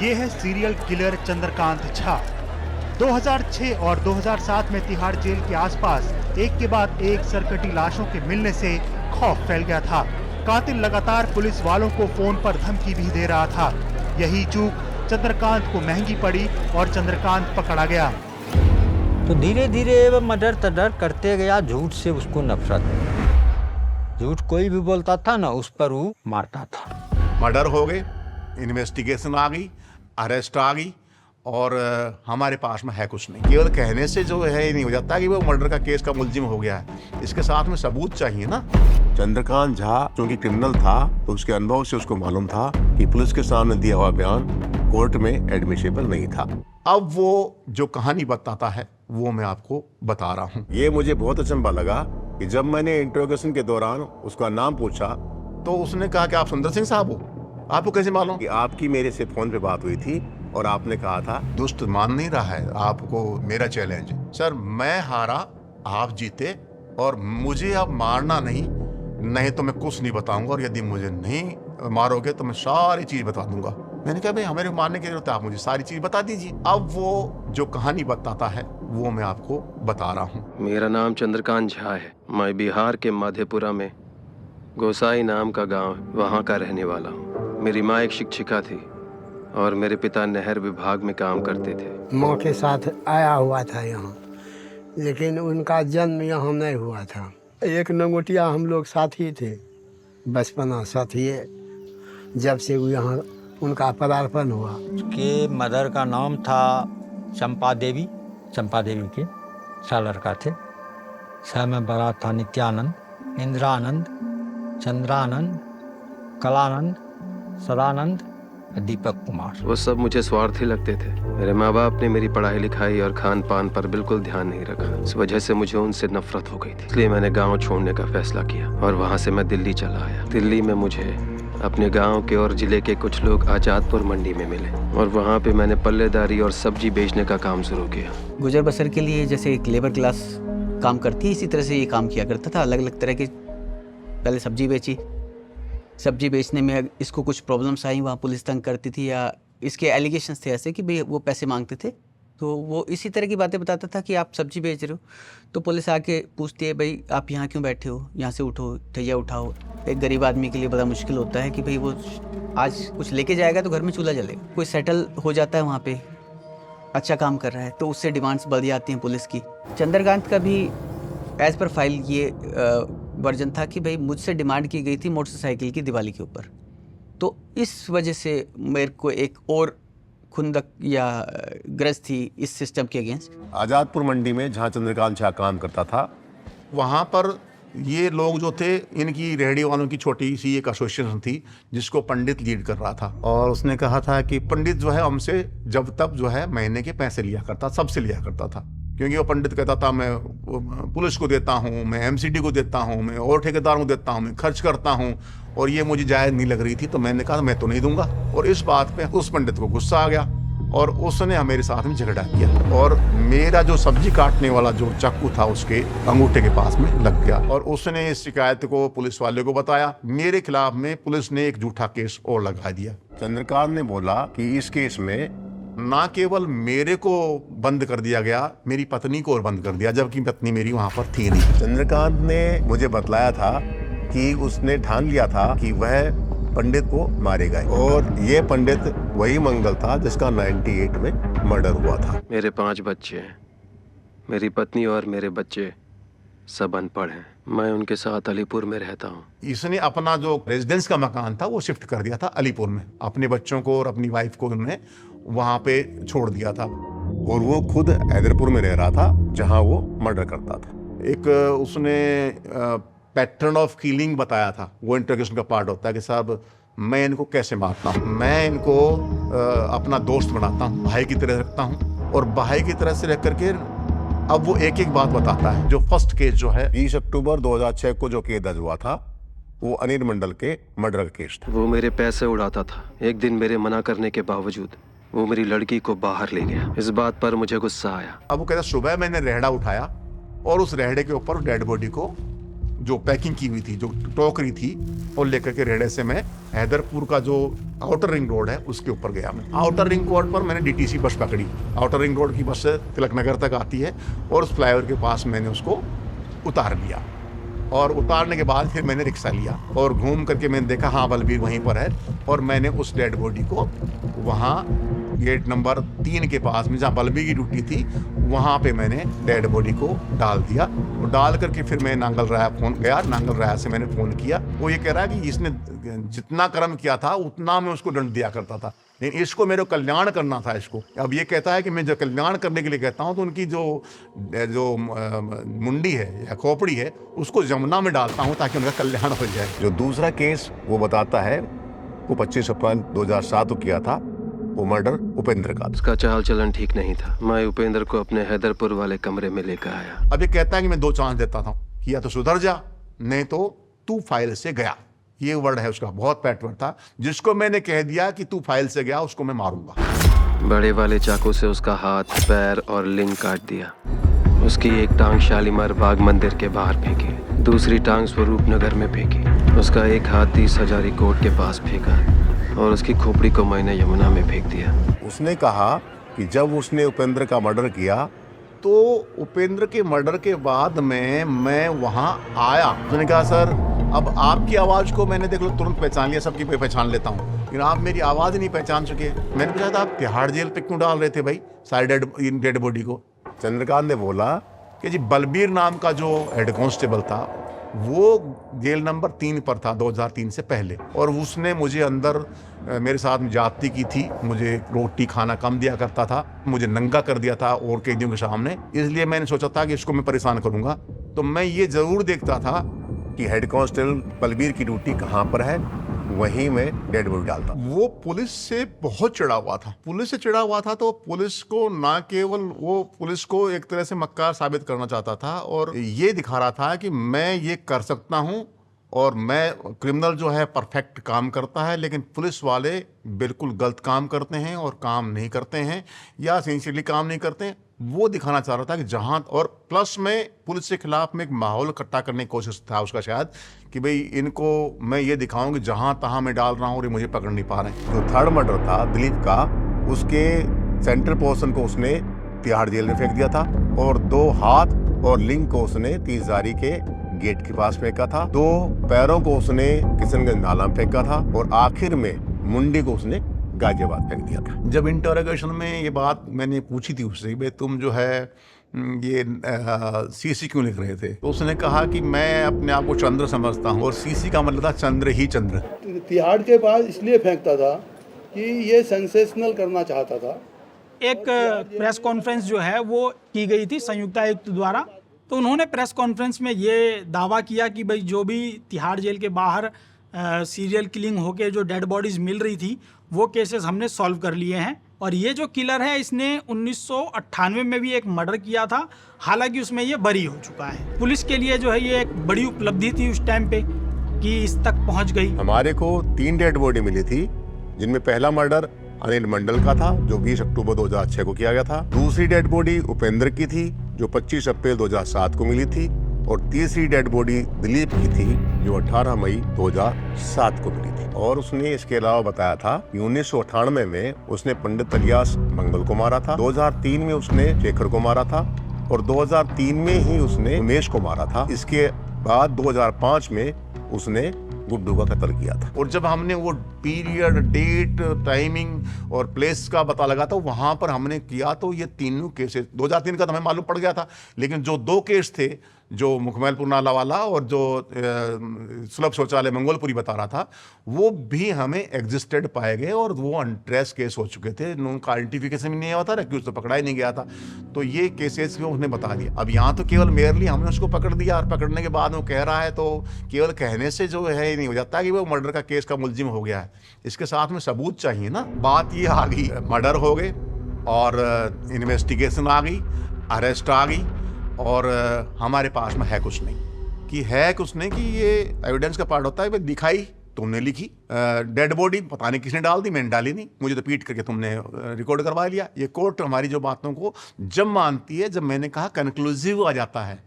ये है serial killer Chandrakant Jha. 2006 और 2007 में तिहाड़ जेल के आसपास एक के बाद एक सरकटी लाशों के मिलने से खौफ फैल गया था। कातिल लगातार पुलिस वालों को फोन पर धमकी भी दे रहा था। यही चूक चंद्रकांत को महंगी पड़ी और चंद्रकांत पकड़ा गया। तो धीरे धीरे वह मर्डर तडर करते गया। झूठ से उसको नफरत, झूठ कोई भी बोलता था ना उस पर वो मारता था। मर्डर हो गए, इन्वेस्टिगेशन आ गई, अरेस्ट आ गई और हमारे पास में है कुछ नहीं। केवल कहने से जो है ये नहीं हो जाता कि वो मर्डर का केस का मुलजिम हो गया है। इसके साथ में सबूत चाहिए ना। चंद्रकांत झा क्योंकि क्रिमिनल था तो उसके अनुभव से उसको मालूम था कि पुलिस के सामने दिया हुआ बयान कोर्ट में एडमिसिबल नहीं था। अब वो जो कहानी बताता है वो मैं आपको बता रहा हूँ। ये मुझे बहुत अचंभा लगा कि जब मैंने इंट्रोगेशन के दौरान उसका नाम पूछा तो उसने कहा कि आप सुंदर सिंह साहब हो। आपको कैसे मालूम? कि आपकी मेरे से फोन पे बात हुई थी और आपने कहा था दुष्ट मान नहीं रहा है आपको मेरा चैलेंज। सर मैं हारा, आप जीते और मुझे अब मारना नहीं तो मैं कुछ नहीं बताऊंगा और यदि मुझे नहीं मारोगे तो मैं सारी चीज बता दूंगा। मैंने कहा भाई हमें मारने की जरूरत है, आप मुझे सारी चीज बता दीजिए। अब वो जो कहानी बताता है वो मैं आपको बता रहा हूँ। मेरा नाम चंद्रकांत झा है। मैं बिहार के मधेपुरा में गोसाई नाम का गांव है, वहाँ का रहने वाला हूँ। मेरी माँ एक शिक्षिका थी और मेरे पिता नहर विभाग में काम करते थे। माँ के साथ आया हुआ था यहाँ, लेकिन उनका जन्म यहाँ नहीं हुआ था। एक नंगोटिया हम लोग साथी थे, बचपना साथी। जब से वो यहाँ उनका पदार्पण हुआ। उसके मदर का नाम था चंपा देवी। चंपा देवी के 6 लड़का थे। 6 में बड़ा था नित्यानंद, इंद्रानंद, चंद्रानंद, कलानंद, सदानंद, दीपक कुमार। वो सब मुझे स्वार्थी लगते थे। मेरे माँ बाप ने मेरी पढ़ाई लिखाई और खान पान पर बिल्कुल ध्यान नहीं रखा। इस वजह से मुझे उनसे नफरत हो गई थी। इसलिए मैंने गांव छोड़ने का फैसला किया और वहाँ से मैं दिल्ली चला आया। दिल्ली में मुझे अपने गांव के और जिले के कुछ लोग आजादपुर मंडी में मिले और वहाँ पे मैंने पल्लेदारी और सब्जी बेचने का काम शुरू किया। गुजर बसर के लिए जैसे एक लेबर क्लास काम करती है, इसी तरह से ये काम किया करता था। अलग अलग तरह के पहले सब्जी बेची। सब्जी बेचने में इसको कुछ प्रॉब्लम्स आई, वहाँ पुलिस तंग करती थी या इसके एलिगेशंस थे ऐसे कि भाई वो पैसे मांगते थे। तो वो इसी तरह की बातें बताता था कि आप सब्जी बेच रहे हो। तो पुलिस आके पूछती है भाई आप यहाँ क्यों बैठे हो, यहाँ से उठो, ठैया उठाओ। एक गरीब आदमी के लिए बड़ा मुश्किल होता है कि भाई वो आज कुछ लेके जाएगा तो घर में चूल्हा जलेगा। कोई सेटल हो जाता है वहाँ पे, अच्छा काम कर रहा है, तो उससे डिमांड्स बढ़ जाती हैं पुलिस की। चंद्रकांत का भी एज पर फाइल ये वर्जन था कि भाई मुझसे डिमांड की गई थी मोटरसाइकिल की दिवाली के ऊपर। तो इस वजह से मेरे को एक और खुंदक या ग्रज थी इस सिस्टम के अगेंस्ट। आजादपुर मंडी में जहाँ चंद्रकांत झा काम करता था, वहाँ पर ये लोग जो थे, इनकी रेहड़ी वालों की छोटी सी एक एसोसिएशन थी जिसको पंडित लीड कर रहा था। और उसने कहा था कि पंडित जो है हमसे जब तक जो है महीने के पैसे लिया करता, सबसे लिया करता था। क्योंकि वो पंडित कहता था मैं पुलिस को देता हूँ, मैं एमसीडी को देता हूँ, मैं और ठेकेदारों को देता हूँ, मैं खर्च करता हूँ और ये मुझे जायज़ नहीं लग रही थी। तो मैंने कहा मैं तो नहीं दूंगा। और इस बात पे उस पंडित को गुस्सा आ गया और उसने मेरे साथ में झगड़ा किया और मेरा जो सब्जी काटने वाला जो चाकू था उसके अंगूठे के पास में लग गया। और उसने इस शिकायत को पुलिस वाले को बताया। मेरे खिलाफ में पुलिस ने एक झूठा केस और लगा दिया। चंद्रकांत ने बोला कि इस केस में ना केवल मेरे को बंद कर दिया गया, मेरी पत्नी को और बंद कर दिया, जबकि पत्नी मेरी वहां पर थी नहीं। चंद्रकांत ने मुझे बतलाया था कि उसने ठान लिया था कि वह पंडित को मारेगा और ये पंडित वही मंगल था जिसका 98 में मर्डर हुआ था। मेरे 5 बच्चे हैं। मेरी पत्नी और मेरे बच्चे सब अनपढ़ हैं। मैं उनके साथ अलीपुर में रहता हूँ। इसने अपना जो रेजिडेंस का मकान था वो शिफ्ट कर दिया था अलीपुर में। अपने बच्चों को और अपनी वाइफ को उन्होंने वहाँ पे छोड़ दिया था और वो खुद हैदरपुर में रह रहा था जहाँ वो मर्डर करता था। एक उसने पैटर्न ऑफ किलिंग बताया था। वो इंट्रोगेशन का पार्ट होता है कि साहब मैं इनको कैसे मारता हूँ, मैं इनको अपना दोस्त बनाता हूँ, भाई की तरह रखता हूँ और भाई की तरह से रख करके अब वो एक एक बात बताता है। जो फर्स्ट केस जो है 20 अक्टूबर 2006 को जो केस दर्ज हुआ था वो अनिल मंडल के मर्डर का केस था। वो मेरे पैसे उड़ाता था। एक दिन मेरे मना करने के बावजूद वो मेरी लड़की को बाहर ले गया। इस बात पर मुझे गुस्सा आया। अब वो कहता सुबह मैंने रेहड़ा उठाया और उस रेहड़े के ऊपर डेड बॉडी को जो पैकिंग की हुई थी, जो टोकरी थी, और लेकर के रेड़े से मैं हैदरपुर का जो आउटर रिंग रोड है उसके ऊपर गया। मैं आउटर रिंग रोड पर मैंने डीटीसी बस पकड़ी। आउटर रिंग रोड की बस तिलक नगर तक आती है और उस फ्लाईओवर के पास मैंने उसको उतार लिया, और उतारने के बाद फिर मैंने रिक्शा लिया और घूम करके मैंने देखा हाँ बलबीर वहीं पर है, और मैंने उस डेड बॉडी को वहाँ गेट नंबर 3 के पास में जहाँ बलबीर की ड्यूटी थी वहाँ पे मैंने डेड बॉडी को डाल दिया। और डाल करके फिर मैं नांगल राया फोन गया, नांगल राया से मैंने फ़ोन किया। वो ये कह रहा है कि इसने जितना कर्म किया था उतना मैं उसको दंड दिया करता था, लेकिन इसको मेरे कल्याण करना था इसको। अब ये कहता है कि मैं जब कल्याण करने के लिए कहता हूँ तो उनकी जो मुंडी है या खोपड़ी है उसको जमुना में डालता हूँ ताकि उनका कल्याण हो जाए। जो दूसरा केस वो बताता है वो 25 अप्रैल 2007 को किया था, वो मर्डर उपेंद्र का। उसका चाल चलन ठीक नहीं था। मैं उपेंद्र को अपने हैदरपुर वाले कमरे में लेकर आया। अब ये कहता है कि मैं 2 चांस देता था कि या तो सुधर जा, नहीं तो तू फाइल से गया। ये वर्ड है उसका, बहुत पैट वर्ड था। जिसको मैंने कह दिया कि तू फाइल से गया उसको मैं मारूंगा। बड़े वाले चाकू से उसका हाथ, पैर और लिंग काट दिया। उसकी एक टांग शालीमार बाग मंदिर के बाहर फेंकी, दूसरी टांग स्वरूप नगर में फेंकी। उसका एक हाथ 30 हजारी कोर्ट के पास फेंका और उसकी खोपड़ी को मैंने यमुना में फेंक दिया। उसने कहा कि जब उसने उपेंद्र का मर्डर किया तो उपेंद्र के मर्डर के बाद में मैं वहाँ आया। उसने कहा सर अब आपकी आवाज़ को मैंने देख लो तुरंत पहचान लिया, सबकी पहचान लेता हूँ, लेकिन आप मेरी आवाज़ ही नहीं पहचान सके। मैंने पूछा था आप तिहाड़ जेल पे क्यों डाल रहे थे भाई सारी डेड बॉडी को? चंद्रकांत ने बोला कि जी बलबीर नाम का जो हेड कांस्टेबल था वो जेल नंबर 3 पर था 2003 से पहले, और उसने मुझे अंदर मेरे साथ में ज्यादती की थी। मुझे रोटी खाना कम दिया करता था, मुझे नंगा कर दिया था और कैदियों के सामने। इसलिए मैंने सोचा था कि इसको मैं परेशान करूंगा। तो मैं ये जरूर देखता था कि हेड कांस्टेबल बलबीर की ड्यूटी कहाँ पर है, वहीं में डेड बॉडी डालता। वो पुलिस से बहुत चिढ़ा हुआ था। पुलिस से चिढ़ा हुआ था तो पुलिस को ना केवल वो पुलिस को एक तरह से मक्कार साबित करना चाहता था और ये दिखा रहा था कि मैं ये कर सकता हूँ और मैं क्रिमिनल जो है परफेक्ट काम करता है, लेकिन पुलिस वाले बिल्कुल गलत काम करते हैं और काम नहीं करते हैं या सिंसियरली काम नहीं करते हैं। वो दिखाना चाह रहा था कि जहाँ, और प्लस में पुलिस के खिलाफ में एक माहौल इकट्ठा करने की कोशिश था उसका शायद, कि भाई इनको मैं ये दिखाऊं कि जहाँ तहाँ मैं डाल रहा हूँ और ये मुझे पकड़ नहीं पा रहे हैं। जो थर्ड मर्डर था दिलीप का, उसके सेंट्रल पोर्शन को उसने तिहाड़ जेल में फेंक दिया था और 2 हाथ और लिंग को उसने 30 जारी के गेट के पास फेंका था। 2 पैरों को उसने किशनगंज नाला में फेंका था और आखिर में मुंडी को उसने गाजियाबाद फेंक दिया था। जब इंटरोगेशन में ये बात मैंने पूछी थी उससे, भाई तुम जो है ये सीसी क्यों लिख रहे थे, तो उसने कहा कि मैं अपने आप को चंद्र समझता हूँ और सीसी का मतलब था चंद्र ही चंद्र। तिहाड़ के पास इसलिए फेंकता था कि ये सेंसेशनल करना चाहता था। एक प्रेस कॉन्फ्रेंस जो है वो की गई थी संयुक्त आयुक्त द्वारा, तो उन्होंने प्रेस कॉन्फ्रेंस में ये दावा किया कि भाई जो भी तिहाड़ जेल के बाहर सीरियल किलिंग होके जो डेड बॉडीज़ मिल रही थी वो केसेस हमने सॉल्व कर लिए हैं। और ये जो किलर है इसने 1998 में भी एक मर्डर किया था, हालांकि उसमें ये बरी हो चुका है। पुलिस के लिए जो है ये एक बड़ी उपलब्धि थी उस टाइम पे कि इस तक पहुंच गई। हमारे को 3 डेड बॉडी मिली थी, जिनमें पहला मर्डर अनिल मंडल का था जो 20 अक्टूबर 2006 को किया गया था। दूसरी डेड बॉडी उपेंद्र की थी जो 25 अप्रैल 2007 को मिली थी और तीसरी डेड बॉडी दिलीप की थी जो 18 मई 2007 को मिली थी। और उसने इसके अलावा बताया था कि 1998 में उसने पंडित इलियास मंगल को मारा था, 2003 में उसने शेखर को मारा था और 2003 में ही उसने उमेश को मारा था। इसके बाद 2005 में उसने गुड्डू का कत्ल किया था। और जब हमने वो पीरियड, डेट, टाइमिंग और प्लेस का पता लगा तो वहां पर हमने किया तो ये तीनों केसेस 2003 का तो हमें मालूम पड़ गया था, लेकिन जो 2 केस थे जो मुखमैलपुर नाला वाला और जो सुलभ शौचालय मंगोलपुरी बता रहा था वो भी हमें एग्जिस्टेड पाए गए और वो अनट्रेस केस हो चुके थे। उनका आइडेंटिफिकेशन भी नहीं होता था क्योंकि तो पकड़ा ही नहीं गया था, तो ये केसेस भी उसने बता दिया। अब यहाँ तो केवल मेयरली हमने उसको पकड़ दिया और पकड़ने के बाद वो कह रहा है तो केवल कहने से जो है नहीं हो जाता कि वो मर्डर का केस का मुलजिम हो गया है। इसके साथ में सबूत चाहिए ना। बात ये आ गई, मर्डर हो गए और इन्वेस्टिगेशन आ गई, अरेस्ट आ गई और हमारे पास में है कुछ नहीं, कि है कुछ नहीं, कि ये एविडेंस का पार्ट होता है। भाई दिखाई तुमने लिखी, डेड बॉडी पता नहीं किसने डाल दी, मैंने डाली नहीं, मुझे तो पीट करके तुमने रिकॉर्ड करवा लिया। ये कोर्ट हमारी जो बातों को जब मानती है, जब मैंने कहा कंक्लूसिव आ जाता है।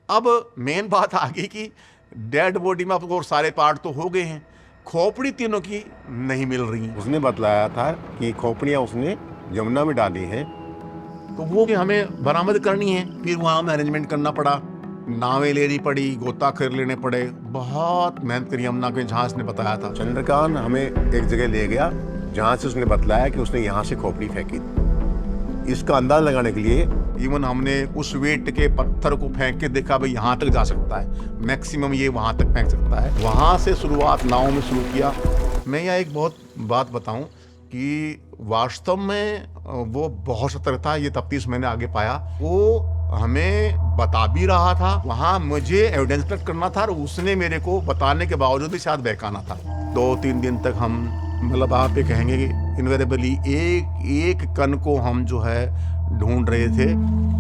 अब मेन बात आ गई कि डेड बॉडी में आपको सारे पार्ट तो हो गए हैं, खोपड़ी तीनों की नहीं मिल रही। उसने बतलाया था कि खोपड़ियाँ उसने यमुना में डाली हैं, तो वो हमें बरामद करनी है। फिर वहाँ हमें अरेंजमेंट करना पड़ा, नावें लेनी पड़ी, गोताखोर लेने पड़े, बहुत मेहनत करी यमुना के, जहाँ उसने बताया था। चंद्रकांत हमें एक जगह ले गया जहाँ से उसने बतलाया कि उसने यहाँ से खोपड़ी फेंकी। इसका अंदाजा लगाने के लिए इवन हमने उस वेट के पत्थर को फेंक के देखा, भाई यहाँ तक जा सकता है, मैक्सिमम ये वहाँ तक फेंक सकता है। वहाँ से शुरुआत नाव में शुरू किया। मैं यहाँ एक बहुत बात बताऊँ कि वास्तव में वो बहुत सतर्क था, ये तफ्तीश मैंने आगे पाया। वो हमें बता भी रहा था, वहाँ मुझे एविडेंस कलेक्ट करना था और उसने मेरे को बताने के बावजूद भी शायद बहकाना था। 2-3 दिन तक हम, मतलब आप ये कहेंगे कि इनवेरेबली एक कण को हम जो है ढूंढ रहे थे,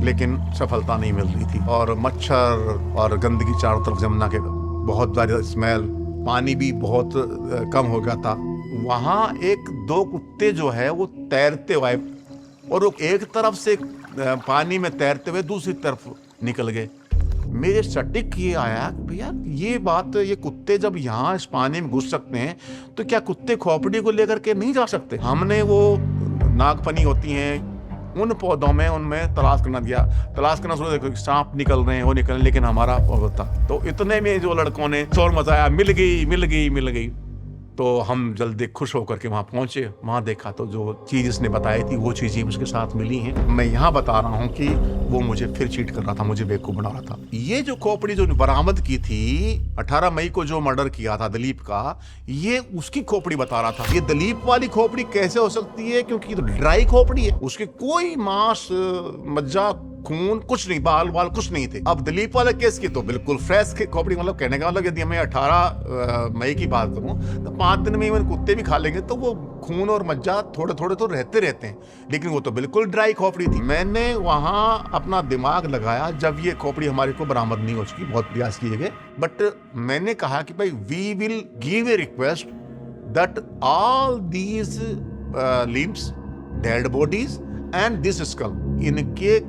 लेकिन सफलता नहीं मिल रही थी। और मच्छर और गंदगी चारों तरफ, यमुना के बहुत ज़्यादा स्मेल, पानी भी बहुत कम हो गया था। वहाँ 1-2 कुत्ते जो है वो तैरते हुए, और वो एक तरफ से पानी में तैरते हुए दूसरी तरफ निकल गए। मेरे सटीक ये आया भैया ये कुत्ते जब यहाँ इस पानी में घुस सकते हैं तो क्या कुत्ते खोपड़ी को लेकर के नहीं जा सकते? हमने वो नागफनी होती हैं उन पौधों में, उनमें तलाश करना दिया, तलाश करना शुरू देखो, सांप निकल रहे हैं, वो निकल, लेकिन हमारा होता। तो इतने में जो लड़कों ने शोर मचाया, मिल गई। तो हम जल्दी खुश होकर के वहाँ पहुँचे। वहाँ देखा तो जो चीज़ इसने बताई थी वो चीज़ें उसके साथ मिली हैं। मैं यहाँ बता रहा हूँ कि वो मुझे फिर चीट कर रहा था, मुझे बेवकूफ़ बना रहा था। ये जो खोपड़ी जो बरामद की थी 18 मई को, जो मर्डर किया था दिलीप का, ये उसकी खोपड़ी बता रहा था। ये दिलीप वाली खोपड़ी कैसे हो सकती है? क्योंकि तो ड्राई खोपड़ी है, उसके कोई मांस, मज्जा, खून कुछ नहीं, बाल कुछ नहीं थे। अब दिलीप वाले केस की तो बिल्कुल फ्रेश खोपड़ी, मतलब कहने का मतलब यदि मैं 18 मई की बात करूं तो 5 दिन में इवन कुत्ते भी खा लेंगे तो वो खून और मज्जा थोड़े तो रहते हैं, लेकिन वो तो बिल्कुल ड्राई खोपड़ी थी। मैंने वहां अपना दिमाग लगाया जब ये खोपड़ी हमारे को बरामद नहीं हो चुकी, बहुत प्रयास किए गए, बट मैंने कहा कि भाई we will give a request that all these limbs, dead bodies and this skull, इनके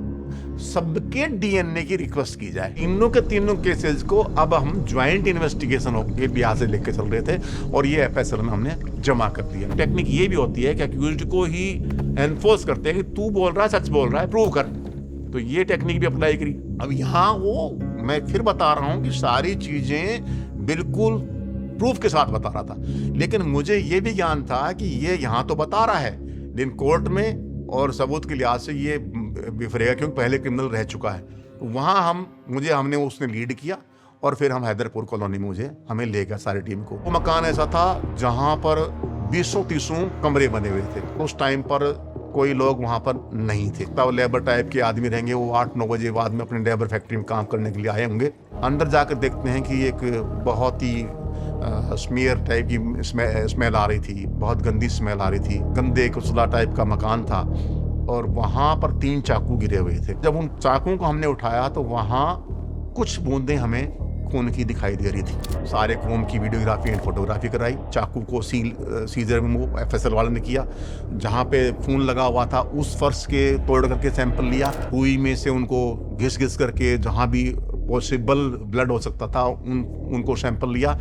सबके डीएनए की रिक्वेस्ट की जाए। इनों के तीनों केसेस को अब हम ज्वाइंट इन्वेस्टिगेशन होकर बिहार से लेकर चल रहे थे और ये एफएसएल में हमने जमा कर दिया। टेक्निक ये भी होती है कि अक्यूज्ड को ही एनफोर्स करते हैं कि तू बोल रहा है, सच बोल रहा है, प्रूव कर। तो ये टेक्निक भी अप्लाई करी। अब यहाँ वो मैं फिर बता रहा हूँ कि सारी चीजें बिल्कुल प्रूफ के साथ बता रहा था, लेकिन मुझे ये भी ज्ञान था कि ये यहाँ तो बता रहा है, लेकिन कोर्ट में और सबूत के लिहाज से ये बिफरेगा, क्योंकि पहले क्रिमिनल रह चुका है। वहाँ हमने उसने लीड किया और फिर हम हैदरपुर कॉलोनी में हमें ले गया सारी टीम को। वो मकान ऐसा था जहाँ पर 20-30 कमरे बने हुए थे। उस टाइम पर कोई लोग वहाँ पर नहीं थे, तब लेबर टाइप के आदमी रहेंगे, वो 8-9 बजे बाद में अपने लेबर फैक्ट्री में काम करने के लिए आए होंगे। अंदर जाकर देखते हैं कि एक बहुत ही स्मेयर टाइप की स्मेल आ रही थी, बहुत गंदी स्मेल आ रही थी, गंदे कुचला टाइप का मकान था और वहाँ पर 3 चाकू गिरे हुए थे। जब उन चाकुओं को हमने उठाया तो वहाँ कुछ बूंदें हमें खून की दिखाई दे रही थी। सारे खून की वीडियोग्राफी एंड फोटोग्राफी कराई। चाकू को सीजर में एफएसएल वाले ने किया। जहाँ पे खून लगा हुआ था उस फर्श के तोड़ करके सैंपल लिया, रुई में से उनको घिस करके जहाँ भी पॉसिबल ब्लड हो सकता था उनको सैंपल लिया।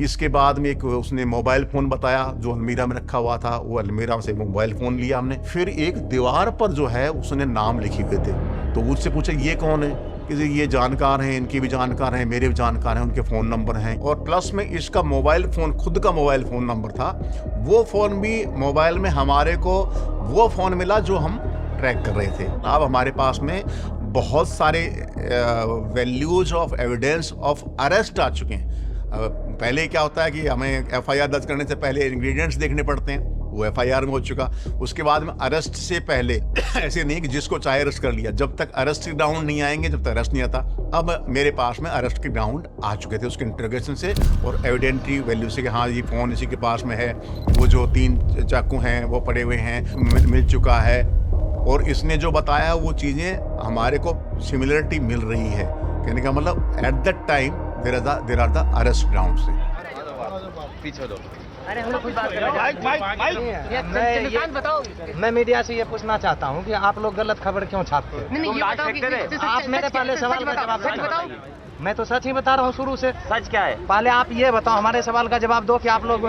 इसके बाद में एक उसने मोबाइल फ़ोन बताया जो अलमीरा में रखा हुआ था, वो अलमीरा से मोबाइल फ़ोन लिया हमने। फिर एक दीवार पर जो है उसने नाम लिखे हुए थे, तो उससे पूछा ये कौन है, कि ये जानकार हैं, इनके भी जानकार हैं, मेरे भी जानकार हैं, उनके फ़ोन नंबर हैं। और प्लस में इसका मोबाइल फ़ोन, खुद का मोबाइल फ़ोन नंबर था, वो फ़ोन भी मोबाइल में हमारे को वो फ़ोन मिला जो हम ट्रैक कर रहे थे। अब हमारे पास में बहुत सारे values of evidence of arrest आ चुके हैं। पहले क्या होता है कि हमें एफआईआर दर्ज करने से पहले इंग्रेडिएंट्स देखने पड़ते हैं, वो एफआईआर में हो चुका। उसके बाद में अरेस्ट से पहले ऐसे नहीं कि जिसको चाहे अरेस्ट कर लिया, जब तक अरेस्ट के ग्राउंड नहीं आएंगे, जब तक अरेस्ट नहीं आता। अब मेरे पास में अरेस्ट के ग्राउंड आ चुके थे उसके इंटरोगेशन से और एविडेंटरी वैल्यू से कि हाँ ये फ़ोन इसी के पास में है, वो जो 3 चाकू हैं वो पड़े हुए हैं, मिल चुका है। और इसने जो बताया वो चीज़ें हमारे को सिमिलरिटी मिल रही है। कहने का मतलब at that time there are the arrest ground से। पीछे दो। अरे हम लोग कुछ बात कर रहे हैं। बताओ, मैं मीडिया से ये पूछना चाहता हूँ कि आप लोग गलत खबर क्यों छापते हैं? नहीं, ये बताओ कि आप मेरे पहले सवाल का जवाब बताओ। मैं तो सच ही बता रहा हूँ शुरू से। सच क्या है? पहले आप ये बताओ, हमारे सवाल का जवाब दो कि आप लोग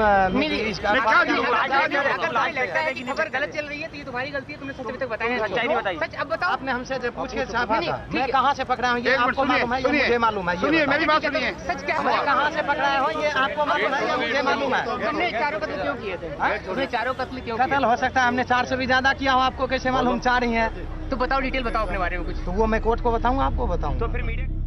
अगर गलत चल रही है तो ये तुम्हारी गलती है, तुमने सच अभी तक बताया। सच्चाई नहीं बताई। सच अब बताओ। आपने हमसे जब पूछ के छापा था, मैं कहाँ से पकड़ा हूँ ये आपको मालूम है, ये मुझे मालूम है। सुनिए मेरी बात सुनिए। सच क्या मैं कहाँ से पकड़ाया हूँ ये आपको मालूम है, ये मुझे मालूम है। तुमने चारों कत्ल क्यों किए थे? तुमने चारों कत्ल क्यों? कत्ल हो सकता है हमने 4 से भी ज्यादा किया हो, आपको कैसे मालूम? 4 ही है। तो बताओ, डिटेल बताओ अपने बारे में कुछ। तो वो मैं कोर्ट को बताऊँ, आपको बताऊँ? तो फिर मीडिया